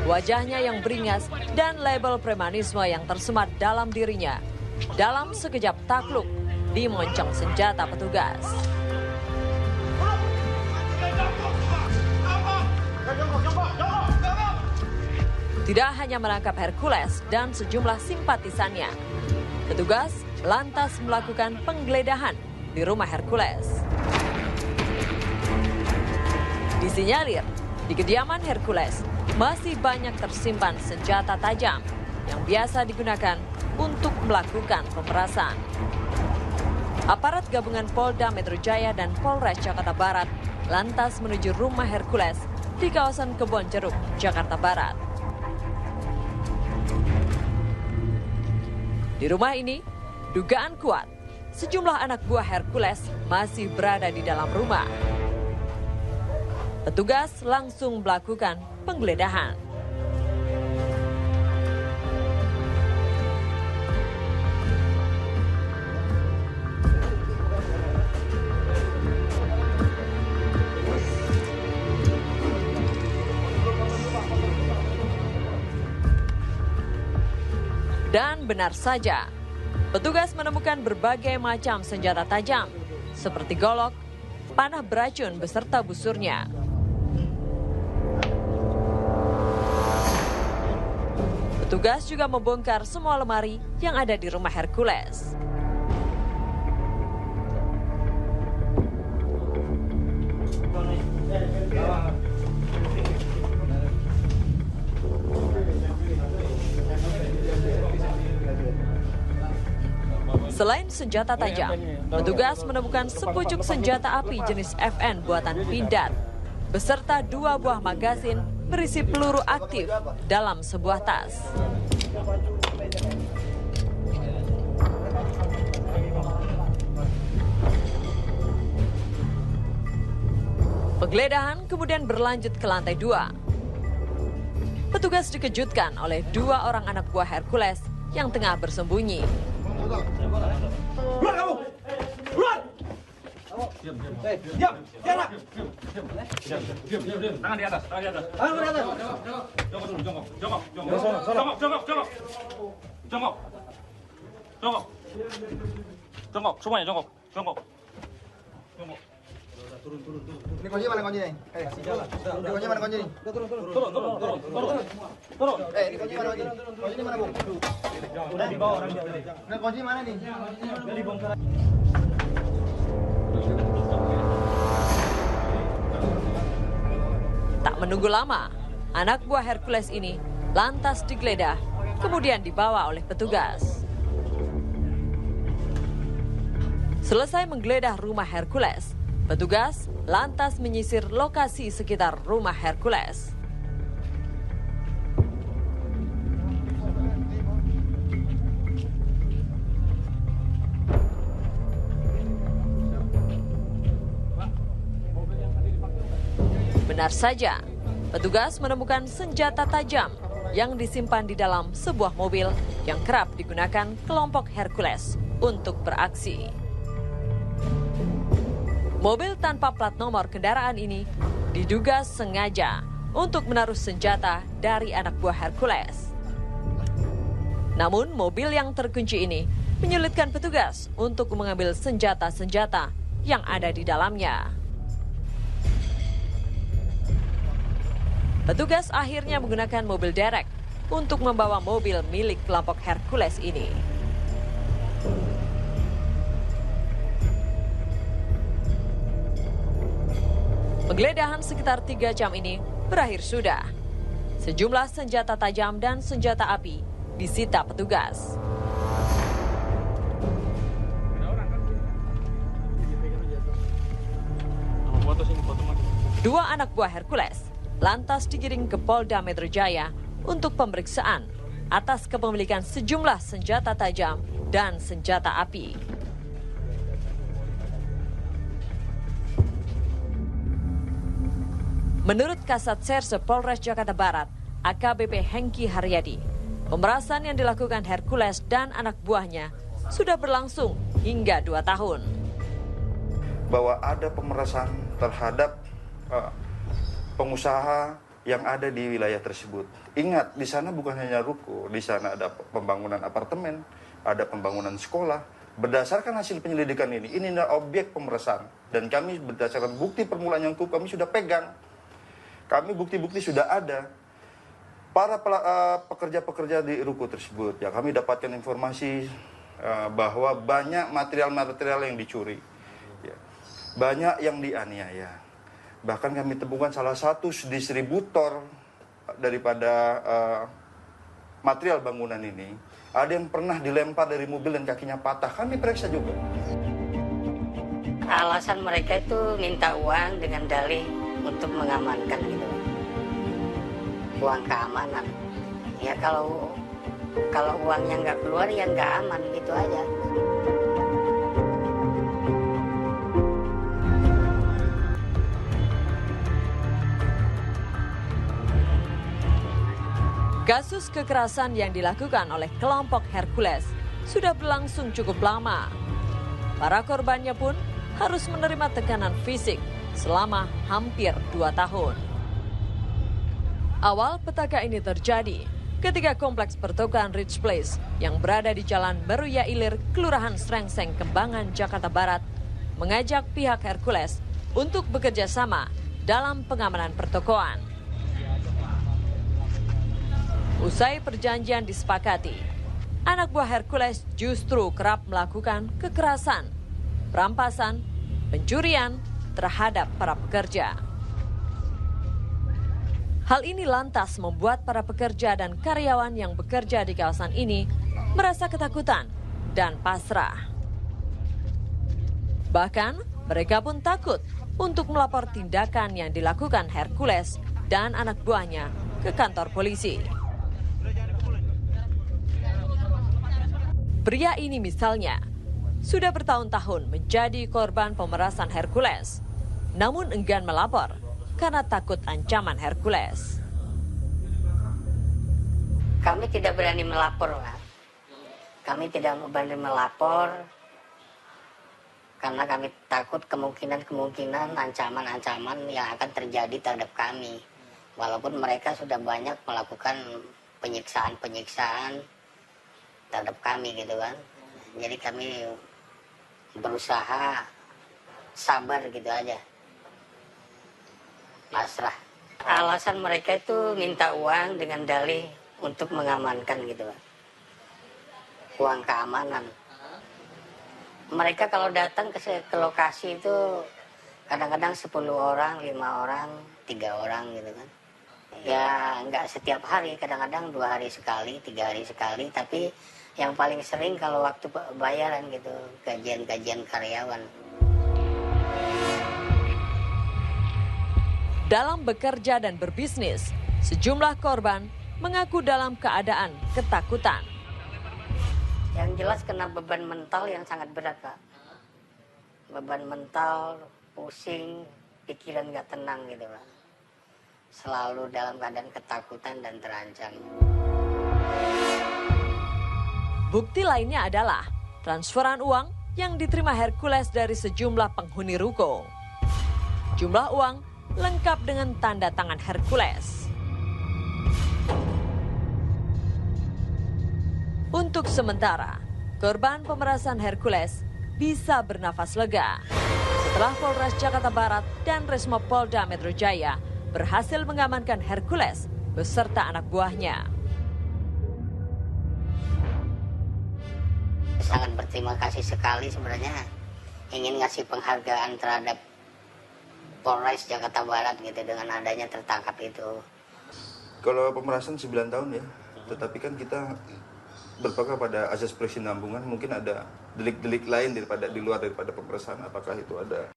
Wajahnya yang beringas dan label premanisme yang tersemat dalam dirinya. Dalam sekejap takluk, dimoncong senjata petugas. Tidak hanya menangkap Hercules dan sejumlah simpatisannya, petugas lantas melakukan penggeledahan di rumah Hercules. Disinyalir, di kediaman Hercules masih banyak tersimpan senjata tajam yang biasa digunakan untuk melakukan pemerasan. Aparat gabungan Polda Metro Jaya dan Polres Jakarta Barat lantas menuju rumah Hercules di kawasan Kebonjeruk, Jakarta Barat. Di rumah ini, dugaan kuat, sejumlah anak buah Hercules masih berada di dalam rumah. Petugas langsung melakukan penggeledahan. Dan benar saja, petugas menemukan berbagai macam senjata tajam, seperti golok, panah beracun beserta busurnya. Petugas juga membongkar semua lemari yang ada di rumah Hercules. Selain senjata tajam, petugas menemukan sepucuk senjata api jenis FN buatan Pindad, beserta 2 buah magasin berisi peluru aktif dalam sebuah tas. Penggeledahan kemudian berlanjut ke lantai 2. Petugas dikejutkan oleh 2 orang anak buah Hercules yang tengah bersembunyi. Keluar kamu! Keluar! Diam! Diam! Tangan di atas, tangan di atas. Tangan di atas. Jongkok dulu, jongkok. Jongkok. Jongkok, semuanya jongkok. Jongkok. Ini kunci mana kuncinya? Ini kunci mana kunci? Turun. Ini kunci mana kunci? Kunci mana, Bu? Udah dibawa orangnya. Ini kunci mana nih? Udah dibongkar. Tak menunggu lama, anak buah Hercules ini lantas digeledah, kemudian dibawa oleh petugas. Selesai menggeledah rumah Hercules, petugas lantas menyisir lokasi sekitar rumah Hercules. Benar saja, petugas menemukan senjata tajam yang disimpan di dalam sebuah mobil yang kerap digunakan kelompok Hercules untuk beraksi. Mobil tanpa plat nomor kendaraan ini diduga sengaja untuk menaruh senjata dari anak buah Hercules. Namun mobil yang terkunci ini menyulitkan petugas untuk mengambil senjata-senjata yang ada di dalamnya. Petugas akhirnya menggunakan mobil derek untuk membawa mobil milik kelompok Hercules ini. Penggeledahan sekitar 3 jam ini berakhir sudah. Sejumlah senjata tajam dan senjata api disita petugas. Dua anak buah Hercules lantas digiring ke Polda Metro Jaya untuk pemeriksaan atas kepemilikan sejumlah senjata tajam dan senjata api. Menurut Kasat Serse Polres Jakarta Barat, AKBP Hengki Haryadi, pemerasan yang dilakukan Hercules dan anak buahnya sudah berlangsung hingga 2 tahun. Bahwa ada pemerasan terhadap pengusaha yang ada di wilayah tersebut. Ingat, di sana bukan hanya ruko, di sana ada pembangunan apartemen, ada pembangunan sekolah. Berdasarkan hasil penyelidikan ini adalah objek pemerasan. Dan kami berdasarkan bukti permulaan yang cukup, kami sudah pegang. Kami bukti-bukti sudah ada. Para pekerja-pekerja di ruko tersebut, ya kami dapatkan informasi bahwa banyak material-material yang dicuri. Ya. Banyak yang dianiaya. Bahkan kami temukan salah satu distributor daripada material bangunan ini. Ada yang pernah dilempar dari mobil dan kakinya patah. Kami periksa juga. Alasan mereka itu minta uang dengan dalih untuk mengamankan gitu. Uang keamanan. Ya kalau uangnya nggak keluar ya nggak aman gitu aja. Kasus kekerasan yang dilakukan oleh kelompok Hercules sudah berlangsung cukup lama. Para korbannya pun harus menerima tekanan fisik selama hampir 2 tahun. Awal petaka ini terjadi ketika kompleks pertokoan Rich Place yang berada di Jalan Meruya Ilir, Kelurahan Srengseng, Kembangan, Jakarta Barat, mengajak pihak Hercules untuk bekerja sama dalam pengamanan pertokoan. Usai perjanjian disepakati, anak buah Hercules justru kerap melakukan kekerasan, perampasan, pencurian terhadap para pekerja. Hal ini lantas membuat para pekerja dan karyawan yang bekerja di kawasan ini merasa ketakutan dan pasrah. Bahkan mereka pun takut untuk melapor tindakan yang dilakukan Hercules dan anak buahnya ke kantor polisi. Pria ini misalnya sudah bertahun-tahun menjadi korban pemerasan Hercules, namun enggan melapor karena takut ancaman Hercules. Kami tidak berani melapor, Pak. Kami tidak berani melapor karena kami takut kemungkinan ancaman-ancaman yang akan terjadi terhadap kami. Walaupun mereka sudah banyak melakukan penyiksaan terhadap kami gitu kan. Jadi kami berusaha sabar gitu aja. Pasrah. Alasan mereka itu minta uang dengan dalih untuk mengamankan gitu kan. Uang keamanan. Mereka kalau datang ke lokasi itu kadang-kadang 10 orang, 5 orang, 3 orang gitu kan. Ya nggak setiap hari, kadang-kadang 2 hari sekali, 3 hari sekali, tapi yang paling sering kalau waktu bayaran gitu, gajian karyawan. Dalam bekerja dan berbisnis, sejumlah korban mengaku dalam keadaan ketakutan. Yang jelas kena beban mental yang sangat berat, Pak. Beban mental, pusing, pikiran nggak tenang gitu, Pak. Selalu dalam keadaan ketakutan dan terancam. Bukti lainnya adalah transferan uang yang diterima Hercules dari sejumlah penghuni ruko. Jumlah uang lengkap dengan tanda tangan Hercules. Untuk sementara, korban pemerasan Hercules bisa bernafas lega setelah Polres Jakarta Barat dan Resmo Polda Metro Jaya berhasil mengamankan Hercules beserta anak buahnya. Sangat berterima kasih sekali sebenarnya, ingin ngasih penghargaan terhadap Polres Jakarta Barat gitu dengan adanya tertangkap itu. Kalau pemerasan 9 tahun ya, tetapi kan kita berpegang pada asas persinambungan, mungkin ada delik-delik lain di luar daripada pemerasan, apakah itu ada